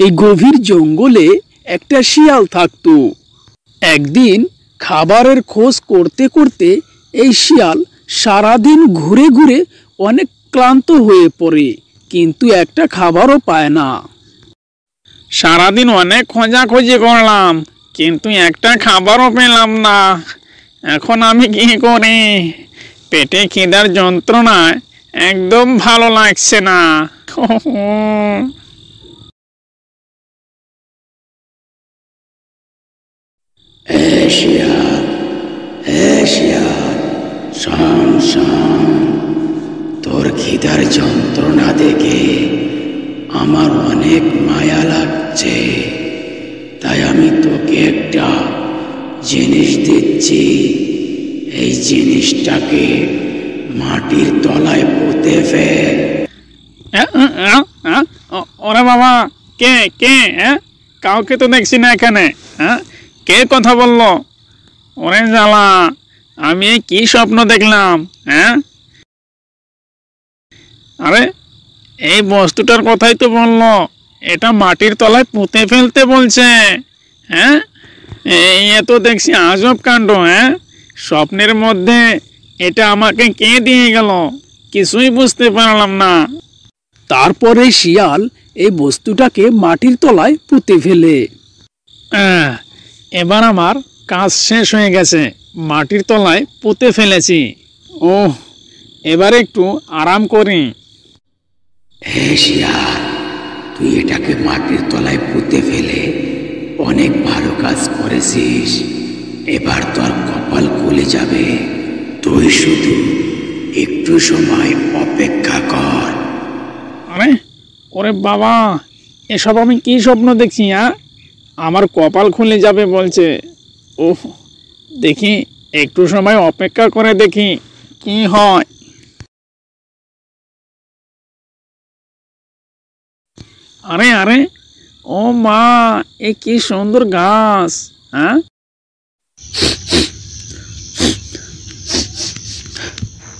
এই গভীর জঙ্গলে একটা শিয়াল থাকতো। একদিন খাবারের খোঁজ করতে করতে এই শিয়াল সারাদিন ঘুরে ঘুরে অনেক ক্লান্ত হয়ে পড়ে, কিন্তু একটা খাবারও পায় না। সারাদিন অনেক খোঁজাখুঁজি করলাম, কিন্তু একটা খাবারও পেলাম না। এখন আমি কি করি? পেটে খিদার যন্ত্রণায় একদম ভালো লাগছে না। শোন শোন, তোর খিদার যন্ত্রণা দেখে আমার অনেক মায়া লাগছে, তাই আমি তোকে একটা জিনিস দিচ্ছি। এই জিনিসটাকে মাটির তলায় পুঁতে ফেল। ওরে বাবা, কে কে? কাউকে তো দেখছি না এখানে। কে কথা বললো? ওরে জ্বালা, আমি কি স্বপ্ন দেখলাম? আরে এই বস্তুটার কথাই তো বললো, এটা মাটির তলায় পুঁতে ফেলতে বলছে। এ তো দেখছি আজব কাণ্ড। স্বপ্নের মধ্যে এটা আমাকে কে দিয়ে গেল? কিছুই বুঝতে পারলাম না। তারপরে শিয়াল এই বস্তুটাকে মাটির তলায় পুঁতে ফেলে। এবার আমার কাজ শেষ হয়ে গেছে, মাটির তলায় পুঁতে ফেলেছি। ওহ, এবার একটু আরাম করি। শিয়াল, তুই এটাকে মাটির তলায় পুঁতে ফেলে অনেক ভালো কাজ করেছিস। এবার তোর কপাল খুলে যাবে, তুই শুধু একটু সময় অপেক্ষা কর। আরে ওরে বাবা, এসব আমি কি স্বপ্ন দেখছি? আমার কপাল খুলে যাবে বলছে। ওহ, দেখি একটু সময় অপেক্ষা করে দেখি কি হয়। আরে আরে, ও মা, এ কি সুন্দর গাছ!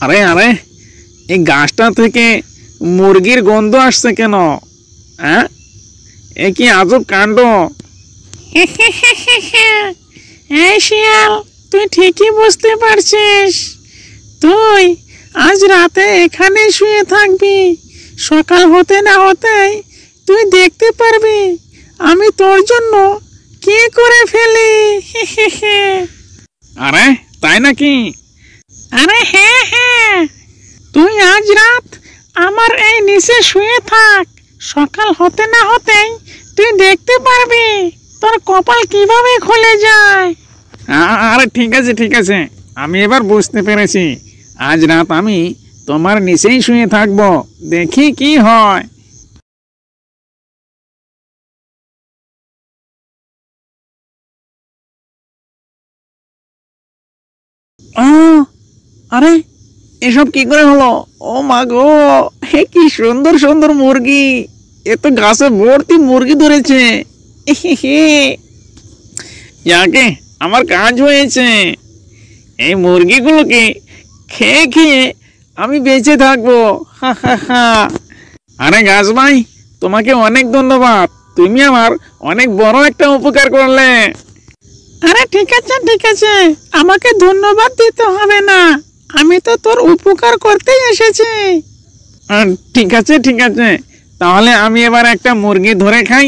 আরে আরে, এই গাছটা থেকে মুরগির গন্ধ আসছে কেন? এ কি আজব কাণ্ড! এই শিয়াল, তুই ঠিকই বুঝতে পারছিস। তুই আজ রাতে এখানে শুয়ে থাকবি। সকাল হতে না হতেই তুই দেখতে পারবি আমি তোর জন্য কি করে ফেলি। আরে তাই নাকি? আরে হ্যাঁ হ্যাঁ, তুই আজ রাত আমার এই নিচে শুয়ে থাক। সকাল হতে না হতেই তুই দেখতে পারবি তোর কপাল কিভাবে খুলে যায়। আরে ঠিক আছে ঠিক আছে, আমি এবার বুঝতে পেরেছি। আজ রাত আমি তোমার নিচেই শুয়ে থাকবো, দেখি কি হয়। আরে এসব কি করে হলো? ও মা গো, হে কি সুন্দর সুন্দর মুরগি! এ তো গাছে ভর্তি মুরগি ধরেছে। যাকে আমার কাজ হয়েছে, এই মুরগিগুলোকে খেয়ে খেয়ে আমি বেঁচে থাকবো। আরে গাছ ভাই, তোমাকে অনেক ধন্যবাদ, তুমি আমার অনেক বড় একটা উপকার করলে। আরে ঠিক আছে, আমাকে ধন্যবাদ দিতে হবে না, আমি তো তোর উপকার করতেই এসেছি। ঠিক আছে, তাহলে আমি এবার একটা মুরগি ধরে খাই।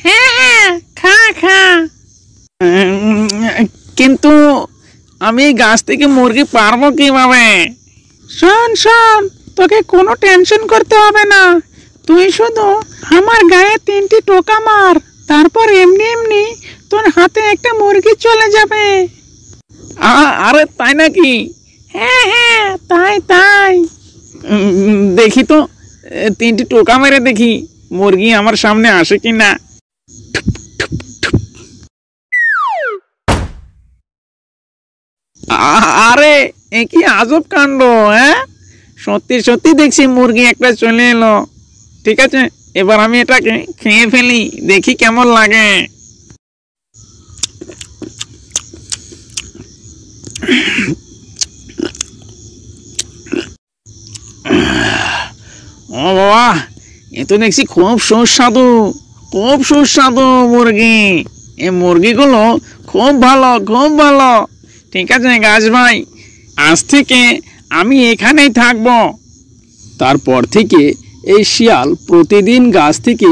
হ্যাঁ হ্যাঁ, খা খা। কিন্তু আমি গাছ থেকে মুরগি পারবো কিভাবে? শোন শোন, তোকে কোনো টেনশন করতে হবে না। তুই শুধু আমার গায়ে 3টি টোকা মার, তারপর এমনি এমনি তোর হাতে একটা মুরগি চলে যাবে। আরে তাই নাকি? হ্যাঁ হ্যাঁ, তাই। দেখি তো, 3টি টোকা মেরে দেখি মুরগি আমার সামনে আসে কিনা। আরে এ কি আজব কাণ্ড! সত্যি সত্যি দেখছি মুরগি একটা চলে এলো। ঠিক আছে, এবার আমি এটাকে খেয়ে ফেলি, দেখি কেমন লাগে। ও বাবা, এ তো দেখছি খুব সুস্বাদু। খুব সুস্বাদু মুরগি। এই মুরগিগুলো খুব ভালো, খুব ভালো। ঠিক আছে গাছ ভাই, আজ থেকে আমি এখানেই থাকবো। তারপর থেকে এই শিয়াল প্রতিদিন গাছ থেকে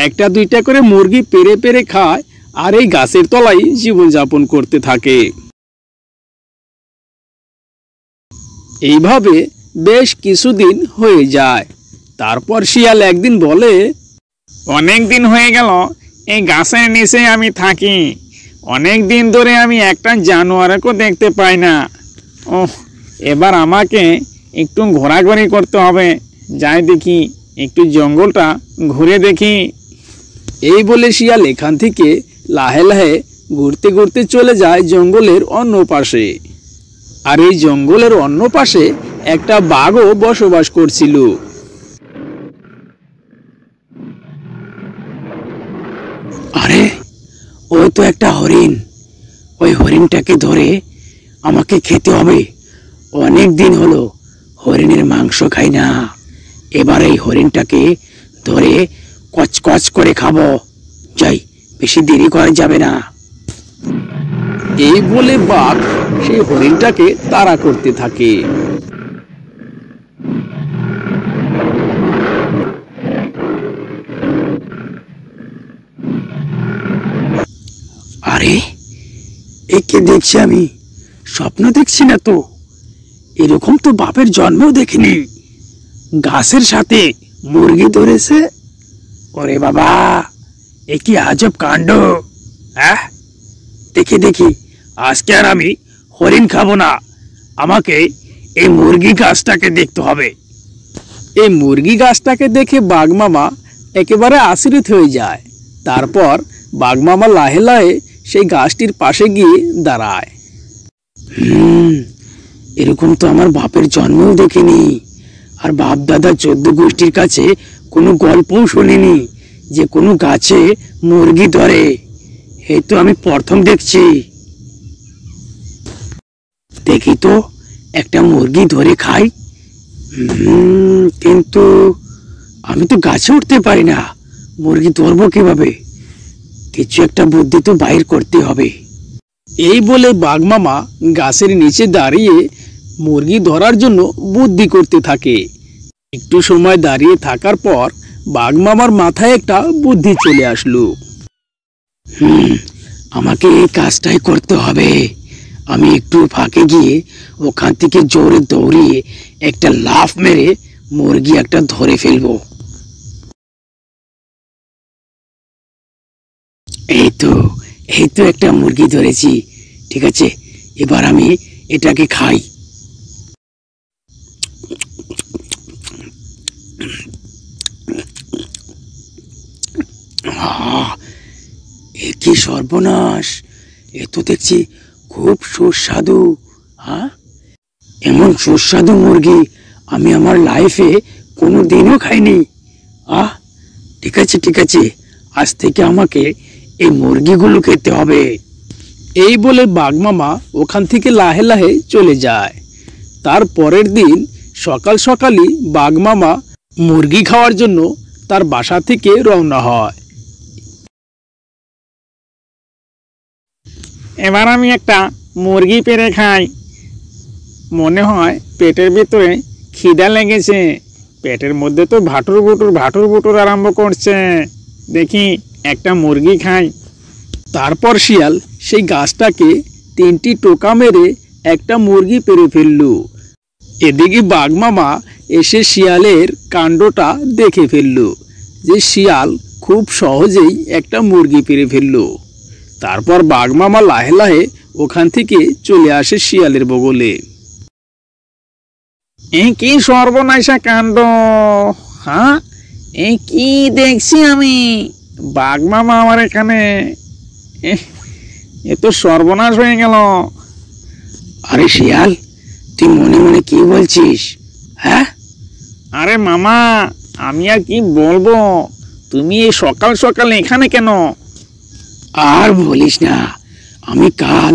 একটা দুইটা করে মুরগি পেড়ে পেড়ে খায় আর এই গাছের তলায় জীবনযাপন করতে থাকে। এইভাবে বেশ কিছুদিন হয়ে যায়। তারপর শিয়াল একদিন বলে, অনেক দিন হয়ে গেল এই গাছের নিচে আমি থাকি। অনেক দিন ধরে আমি একটা জানোয়ারকেও দেখতে পাই না। ওহ, এবার আমাকে একটু ঘোরাঘুরি করতে হবে। যাই দেখি, একটু জঙ্গলটা ঘুরে দেখি। এই বলে শিয়াল এখান থেকে লাহে লাহে ঘুরতে ঘুরতে চলে যায় জঙ্গলের অন্য পাশে। আর এই জঙ্গলের অন্য পাশে একটা বাঘও বসবাস করছিল। আরে, ওই তো একটা হরিণ। ওই হরিণটাকে ধরে আমাকে খেতে হবে। অনেক দিন হলো হরিণের মাংস খাই না। এবার এই হরিণটাকে ধরে কচকচ করে খাবো। যাই, বেশি দেরি করা যাবে না। এই বলে বাঘ সেই হরিণটাকে তাড়া করতে থাকে। আরে, একে দেখছি আমি, স্বপ্ন দেখছি না তো? এরকম তো বাপের জন্মেও দেখিনি। গাছের সাথে মুরগি ধরেছে। ওরে বাবা, এ কি আজব কাণ্ড! দেখি দেখি, আজকে আর আমি হরিণ খাবো না। আমাকে এই মুরগি গাছটাকে দেখতে হবে। এই মুরগি গাছটাকে দেখে বাঘমামা একেবারে আশ্রিত হয়ে যায়। তারপর বাঘমামা লাহে লাহে সেই গাছটির পাশে গিয়ে দাঁড়ায়। এরকম তো আমার বাপের জন্মেও দেখিনি। আর বাপ দাদা 14 গোষ্ঠীর কাছে কোনো গল্পও শুনিনি যে কোনো গাছে মুরগি ধরে। এই তো আমি প্রথম দেখছি। দেখি তো, একটা মুরগি ধরে খাই। কিন্তু আমি তো গাছে উঠতে পারি না, মুরগি ধরবো কিভাবে? কিছু একটা বুদ্ধি তো বাইর করতে হবে। এই বলে বাঘমামা গাছের নিচে দাঁড়িয়ে মুরগি ধরার জন্য বুদ্ধি করতে থাকে। একটু সময় দাঁড়িয়ে থাকার পর বাঘমামার মাথায় একটা বুদ্ধি চলে আসলো। আমাকে এই কাজটাই করতে হবে। আমি একটু ফাঁকে গিয়ে ওখান থেকে জোরে দৌড়িয়ে একটা লাফ মেরে মুরগি একটা ধরে ফেলবো। এই তো একটা মুরগি ধরেছি। ঠিক আছে, এবার আমি এটাকে খাই। এ কি সর্বনাশ! এ তো দেখছি খুব সুস্বাদু। এমন সুস্বাদু মুরগি আমি আমার লাইফে কোনো দিনও খাইনি। ঠিক আছে ঠিক আছে, আজ থেকে আমাকে এই মুরগিগুলো খেতে হবে। এই বলে বাঘমামা ওখান থেকে লাহে লাহে চলে যায়। তার পরের দিন সকাল সকালই বাঘমামা মুরগি খাওয়ার জন্য তার বাসা থেকে রওনা হয়। এবার আমি একটা মুরগি পেড়ে খাই। মনে হয় পেটের ভিতরে খিদা লেগেছে। পেটের মধ্যে তো ভাটুর বুটুর আরম্ভ করছে। দেখি একটা মুরগি খাই। তারপর শিয়াল সেই গাছটাকে 3টি টোকা মেরে একটা মুরগি পেড়ে ফেলল। এদিকে বাঘমামা এসে শিয়ালের কাণ্ডটা দেখে ফেলল যে শিয়াল খুব সহজেই একটা মুরগি পেড়ে ফেলল। তারপর বাঘমামা লাহে লাহে ওখান থেকে চলে আসে শিয়ালের বগলে। এই কি সর্বনাশা কাণ্ড! এই কি দেখছি আমি? বাঘমামা আমার এখানে! এ তো সর্বনাশ হয়ে গেল। আরে শিয়াল, তুই মনে মনে কি বলছিস? আরে মামা, আমি আর কি বলবো? তুমি এই সকাল সকাল এখানে কেন? আর বলিস না, আমি কাল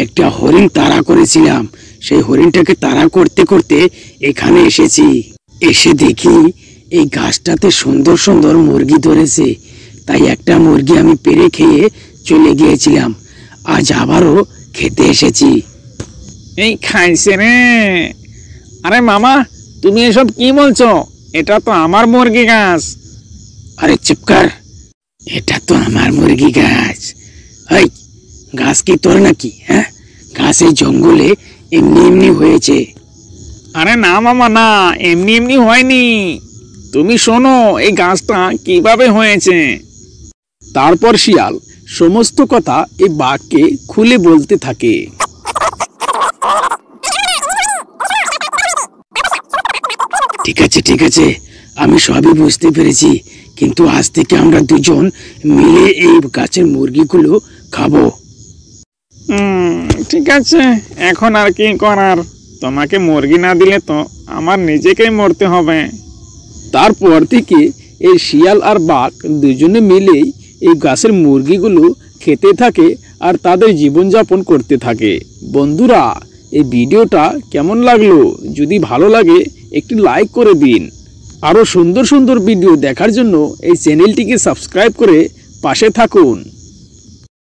একটা হরিণ তাড়া করেছিলাম। সেই হরিণটাকে তাড়া করতে করতে এখানে এসেছি। এসে দেখি এই গাছটাতে সুন্দর সুন্দর মুরগি ধরেছে। তাই একটা মুরগি আমি পেরে খেয়ে চলে গিয়েছিলাম। আজ আবারও খেতে এসেছি। এই খাইছে রে। আরে মামা, তুমি এসব কি বলছো? এটা তো আমার মুরগি গাছ। আরে চুপ কর, এটা তো আমার মুরগি গাছ। এই গাছ কি তোর নাকি? হ্যাঁ, গাছ এই জঙ্গলে এমনি এমনি হয়েছে। আরে না মামা, না, এমনি এমনি হয়নি। তুমি শোনো এই গাছটা কিভাবে হয়েছে। তারপর শিয়াল সমস্ত কথা এই বাঘকে খুলে বলতে থাকে। ঠিক আছে, আমি সবই বুঝতে পেরেছি, কিন্তু আজ থেকে আমরা দুজন মিলে এই গাছের মুরগিগুলো খাবো। ঠিক আছে, এখন আর কি করার? তোমাকে মুরগি না দিলে তো আমার নিজেকেই মরতে হবে। তারপর থেকে এই শিয়াল আর বাঘ দুজনে মিলেই এই গাছের মুরগিগুলো খেতে থাকে আর তাদের জীবনযাপন করতে থাকে। বন্ধুরা, এই ভিডিওটা কেমন লাগলো? যদি ভালো লাগে একটি লাইক করে দিন। আরও সুন্দর সুন্দর ভিডিও দেখার জন্য এই চ্যানেলটিকে সাবস্ক্রাইব করে পাশে থাকুন।